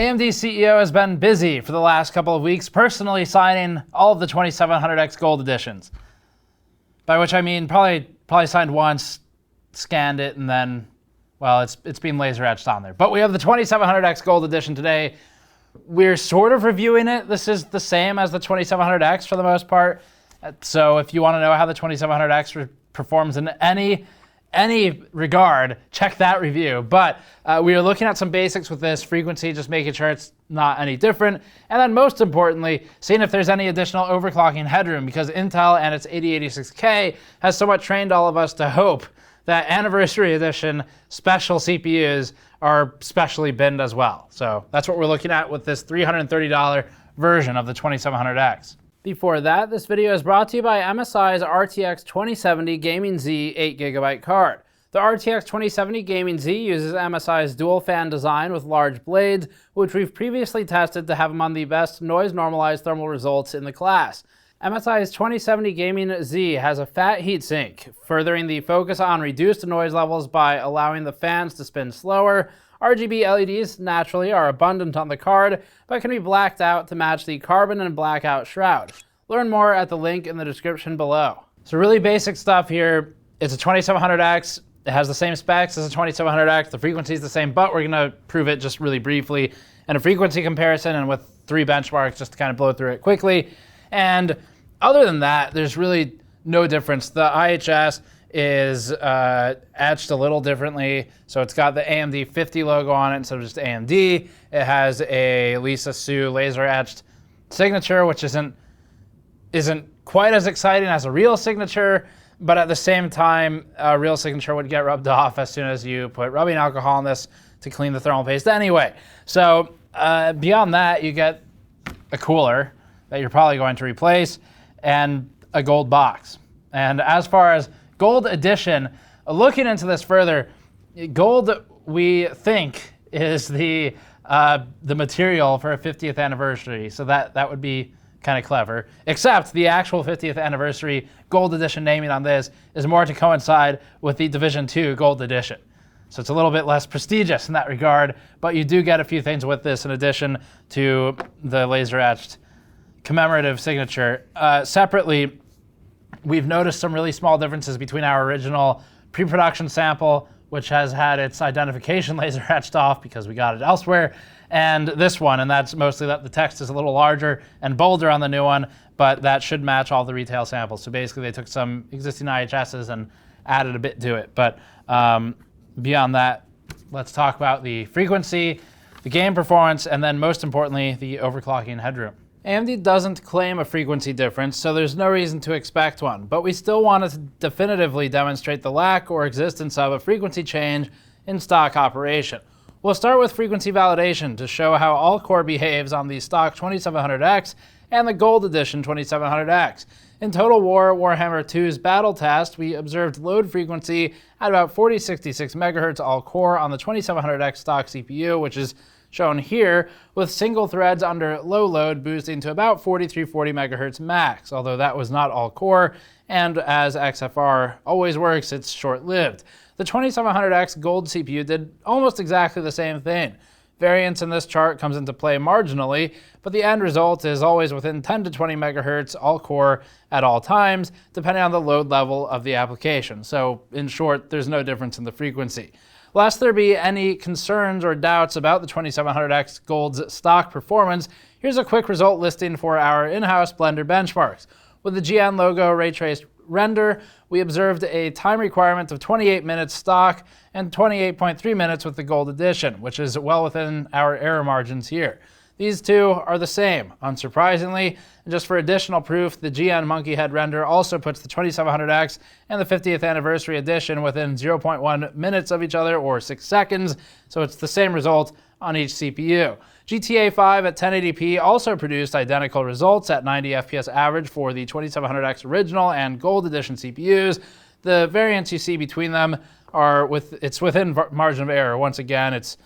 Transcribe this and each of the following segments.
AMD CEO has been busy for the last couple of weeks personally signing all of the 2700X Gold editions. By which I mean probably signed once, scanned it, and then, well, it's being laser etched on there. But we have the 2700X Gold edition today. We're sort of reviewing it. This is the same as the 2700X for the most part. So if you want to know how the 2700X performs in any regard, check that review. But we are looking at some basics with this frequency, just making sure it's not any different. And then most importantly, seeing if there's any additional overclocking headroom, because Intel and its 8086K has somewhat trained all of us to hope that Anniversary Edition special CPUs are specially binned as well. So that's what we're looking at with this $330 version of the 2700X. Before that, this video is brought to you by MSI's RTX 2070 Gaming Z 8GB card. The RTX 2070 Gaming Z uses MSI's dual fan design with large blades, which we've previously tested to have among the best noise-normalized thermal results in the class. MSI's 2070 Gaming Z has a fat heatsink, furthering the focus on reduced noise levels by allowing the fans to spin slower. RGB LEDs naturally are abundant on the card, but can be blacked out to match the carbon and blackout shroud. Learn more at the link in the description below. So really basic stuff here. It's a 2700X. It has the same specs as a 2700X. The frequency is the same, but we're gonna prove it just really briefly. And a frequency comparison and with 3 benchmarks just to kind of blow through it quickly. And other than that, there's really no difference. The IHS is etched a little differently. So it's got the AMD 50 logo on it instead of just AMD. It has a Lisa Su laser etched signature, which isn't quite as exciting as a real signature, but at the same time, a real signature would get rubbed off as soon as you put rubbing alcohol on this to clean the thermal paste anyway. So beyond that, you get a cooler that you're probably going to replace and a gold box. And as far as Gold Edition, looking into this further, gold we think is the material for a 50th anniversary, so that would be kind of clever. Except the actual 50th anniversary Gold Edition naming on this is more to coincide with the Division 2 Gold Edition. So it's a little bit less prestigious in that regard, but you do get a few things with this in addition to the laser etched commemorative signature. Separately, we've noticed some really small differences between our original pre-production sample, which has had its identification laser etched off because we got it elsewhere, and this one, and that's mostly that the text is a little larger and bolder on the new one, but that should match all the retail samples. So basically they took some existing IHSs and added a bit to it. But beyond that, let's talk about the frequency, the game performance, and then most importantly, the overclocking headroom. AMD doesn't claim a frequency difference, so there's no reason to expect one, but we still want to definitively demonstrate the lack or existence of a frequency change in stock operation. We'll start with frequency validation to show how all core behaves on the stock 2700X and the Gold Edition 2700X. In Total War Warhammer 2's battle test, we observed load frequency at about 4066 MHz all core on the 2700X stock CPU, which is shown here, with single threads under low load boosting to about 4340 MHz max, although that was not all core, and as XFR always works, it's short-lived. The 2700X Gold CPU did almost exactly the same thing. Variance in this chart comes into play marginally, but the end result is always within 10 to 20 MHz all core at all times, depending on the load level of the application. So in short, there's no difference in the frequency. Lest there be any concerns or doubts about the 2700X Gold's stock performance, here's a quick result listing for our in-house Blender benchmarks. With the GN logo ray traced render, we observed a time requirement of 28 minutes stock and 28.3 minutes with the Gold Edition, which is well within our error margins here. These two are the same, unsurprisingly, and just for additional proof, the GN monkey head render also puts the 2700X and the 50th anniversary edition within 0.1 minutes of each other, or 6 seconds, so it's the same result on each CPU. GTA 5 at 1080p also produced identical results at 90 FPS average for the 2700X original and Gold Edition CPUs. The variance you see between them it's within margin of error. Once again, it's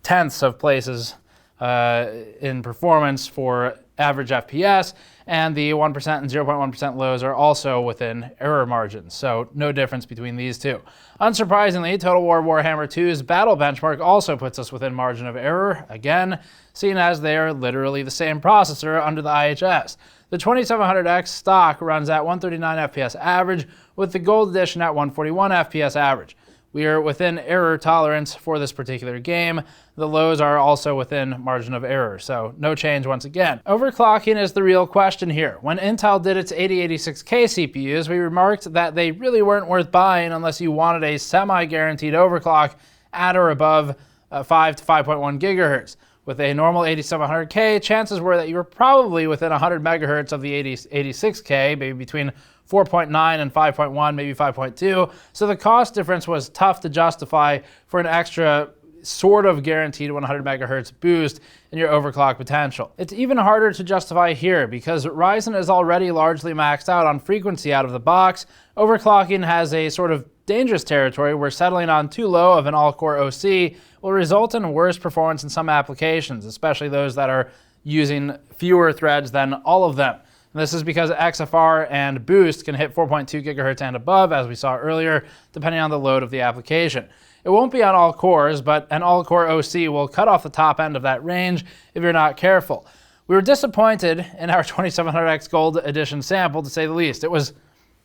tenths of places in performance for average FPS, and the 1% and 0.1% lows are also within error margins, so no difference between these two. Unsurprisingly, Total War Warhammer 2's battle benchmark also puts us within margin of error, again, seeing as they are literally the same processor under the IHS. The 2700X stock runs at 139 FPS average, with the Gold Edition at 141 FPS average. We are within error tolerance for this particular game. The lows are also within margin of error, so no change once again. Overclocking is the real question here. When Intel did its 8086K CPUs, we remarked that they really weren't worth buying unless you wanted a semi-guaranteed overclock at or above 5 to 5.1 gigahertz. With a normal 8700K, chances were that you were probably within 100 megahertz of the 86K, maybe between 4.9 and 5.1, maybe 5.2. So the cost difference was tough to justify for an extra sort of guaranteed 100 megahertz boost in your overclock potential. It's even harder to justify here because Ryzen is already largely maxed out on frequency out of the box. Overclocking has a sort of dangerous territory where settling on too low of an all-core OC will result in worse performance in some applications, especially those that are using fewer threads than all of them. And this is because XFR and boost can hit 4.2 gigahertz and above, as we saw earlier, depending on the load of the application. It won't be on all cores, but an all-core OC will cut off the top end of that range if you're not careful. We were disappointed in our 2700X Gold Edition sample, to say the least. It was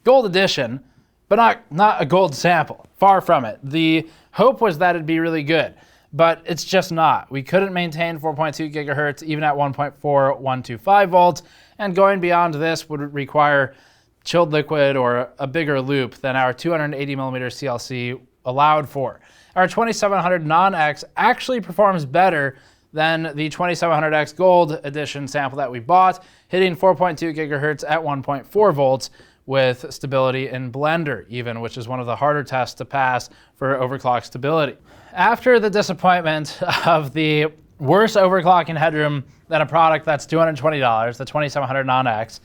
Gold Edition, but not a gold sample. Far from it. The hope was that it'd be really good, but it's just not. We couldn't maintain 4.2 gigahertz even at 1.4125 volts, and going beyond this would require chilled liquid or a bigger loop than our 280 millimeter CLC allowed for. Our 2700 non-X actually performs better than the 2700X Gold Edition sample that we bought, hitting 4.2 gigahertz at 1.4 volts with stability in Blender even, which is one of the harder tests to pass for overclock stability. After the disappointment of the worse overclocking headroom than a product that's $220, the 2700 non-X,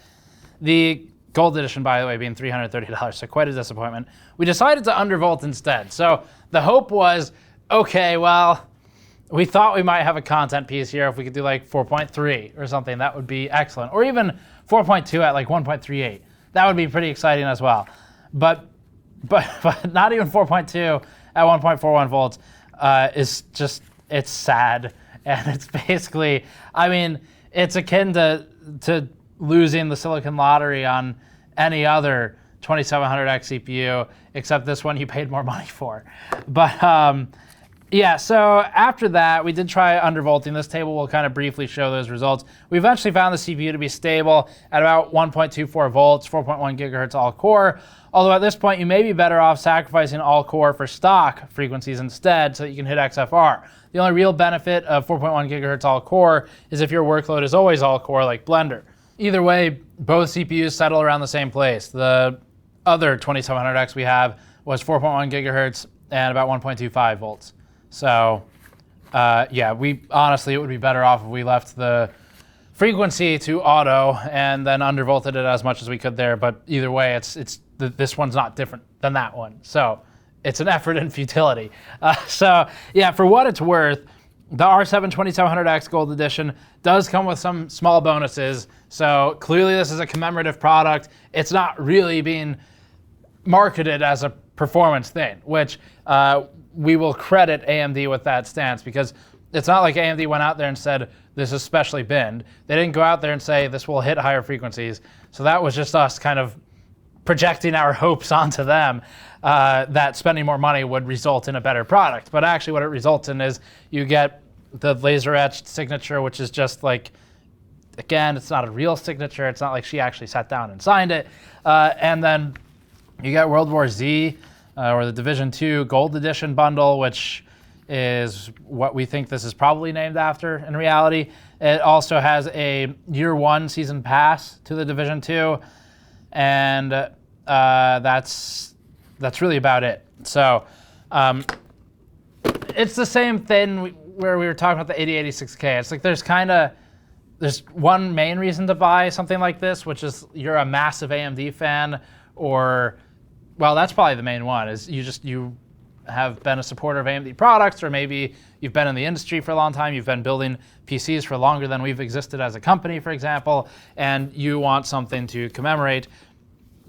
the Gold Edition, by the way, being $330, so quite a disappointment, we decided to undervolt instead. So the hope was, okay, well, we thought we might have a content piece here if we could do like 4.3 or something. That would be excellent. Or even 4.2 at like 1.38. That would be pretty exciting as well. But not even 4.2 at 1.41 volts is just, it's sad. And it's basically, I mean, it's akin to losing the Silicon Lottery on any other 2700X CPU, except this one you paid more money for. But yeah, so after that, we did try undervolting. This table will kind of briefly show those results. We eventually found the CPU to be stable at about 1.24 volts, 4.1 gigahertz all core. Although at this point, you may be better off sacrificing all core for stock frequencies instead so that you can hit XFR. The only real benefit of 4.1 gigahertz all core is if your workload is always all core like Blender. Either way, both CPUs settle around the same place. The other 2700X we have was 4.1 gigahertz and about 1.25 volts. So yeah, honestly, it would be better off if we left the frequency to auto and then undervolted it as much as we could there. But either way, this one's not different than that one. So it's an effort in futility. So yeah, for what it's worth, the R7 2700X Gold Edition does come with some small bonuses. So clearly this is a commemorative product. It's not really being marketed as a performance thing, which we will credit AMD with that stance, because it's not like AMD went out there and said, this is specially binned. They didn't go out there and say, this will hit higher frequencies. So that was just us kind of projecting our hopes onto them that spending more money would result in a better product. But actually what it results in is you get the laser-etched signature, which is just like, again, it's not a real signature. It's not like she actually sat down and signed it. And then you get World War Z, or the Division 2 Gold Edition bundle, which is what we think this is probably named after in reality. It also has a year 1 season pass to the Division 2, and that's really about it. So it's the same thing where we were talking about the 8086K. It's like there's one main reason to buy something like this, which is you're a massive AMD fan, or, well, that's probably the main one, is you have been a supporter of AMD products, or maybe you've been in the industry for a long time, you've been building PCs for longer than we've existed as a company, for example, and you want something to commemorate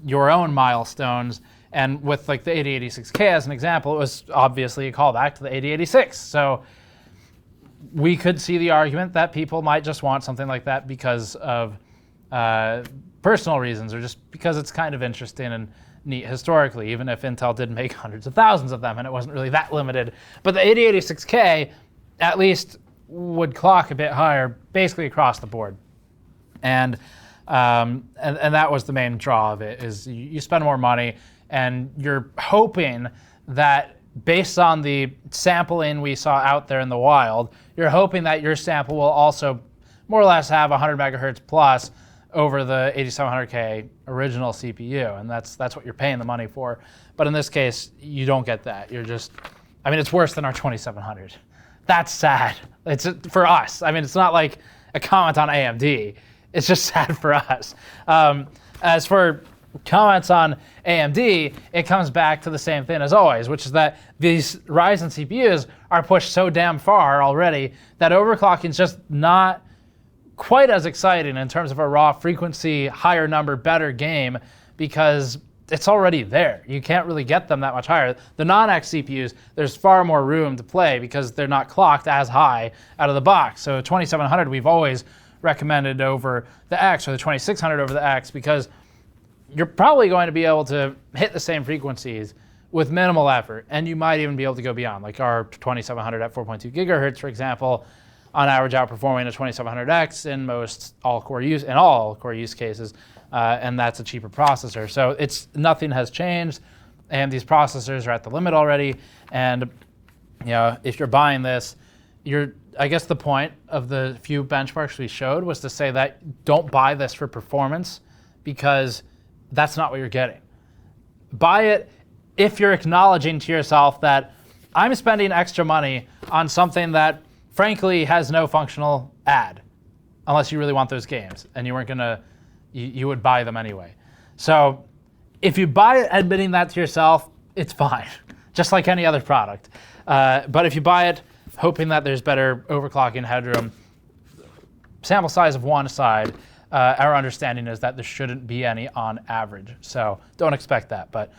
your own milestones. And with like the 8086K as an example, it was obviously a callback to the 8086. So we could see the argument that people might just want something like that because of personal reasons, or just because it's kind of interesting and neat historically, even if Intel did make hundreds of thousands of them and it wasn't really that limited. But the 8086K at least would clock a bit higher basically across the board. And that was the main draw of it, is you spend more money and you're hoping that based on the sampling we saw out there in the wild, you're hoping that your sample will also more or less have 100 megahertz plus over the 8700K original CPU, and that's what you're paying the money for. But in this case, you don't get that. You're just, I mean, it's worse than our 2700. That's sad. It's for us. I mean, it's not like a comment on AMD. It's just sad for us. As for comments on AMD, it comes back to the same thing as always, which is that these Ryzen CPUs are pushed so damn far already that overclocking is just not quite as exciting in terms of a raw frequency, higher number, better game, because it's already there. You can't really get them that much higher. The non-X CPUs, there's far more room to play because they're not clocked as high out of the box. So 2700 we've always recommended over the X, or the 2600 over the X, because you're probably going to be able to hit the same frequencies with minimal effort, and you might even be able to go beyond. Like our 2700 at 4.2 gigahertz, for example, on average outperforming a 2700X in all core use cases, and that's a cheaper processor. So nothing has changed. AMD's processors are at the limit already, and if you're buying this, I guess the point of the few benchmarks we showed was to say that don't buy this for performance, because that's not what you're getting. Buy it if you're acknowledging to yourself that I'm spending extra money on something that frankly has no functional add, unless you really want those games and you weren't gonna, you would buy them anyway. So if you buy it admitting that to yourself, it's fine, just like any other product. But if you buy it hoping that there's better overclocking headroom, sample size of one aside, our understanding is that there shouldn't be any on average. So don't expect that, but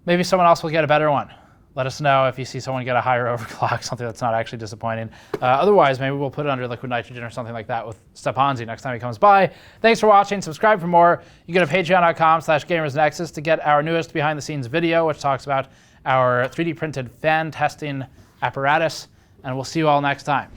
maybe someone else will get a better one. Let us know if you see someone get a higher overclock, something that's not actually disappointing. Otherwise, maybe we'll put it under liquid nitrogen or something like that with Stepanzi next time he comes by. Thanks for watching. Subscribe for more. You go to patreon.com/gamersnexus to get our newest behind-the-scenes video, which talks about our 3D printed fan testing apparatus. And we'll see you all next time.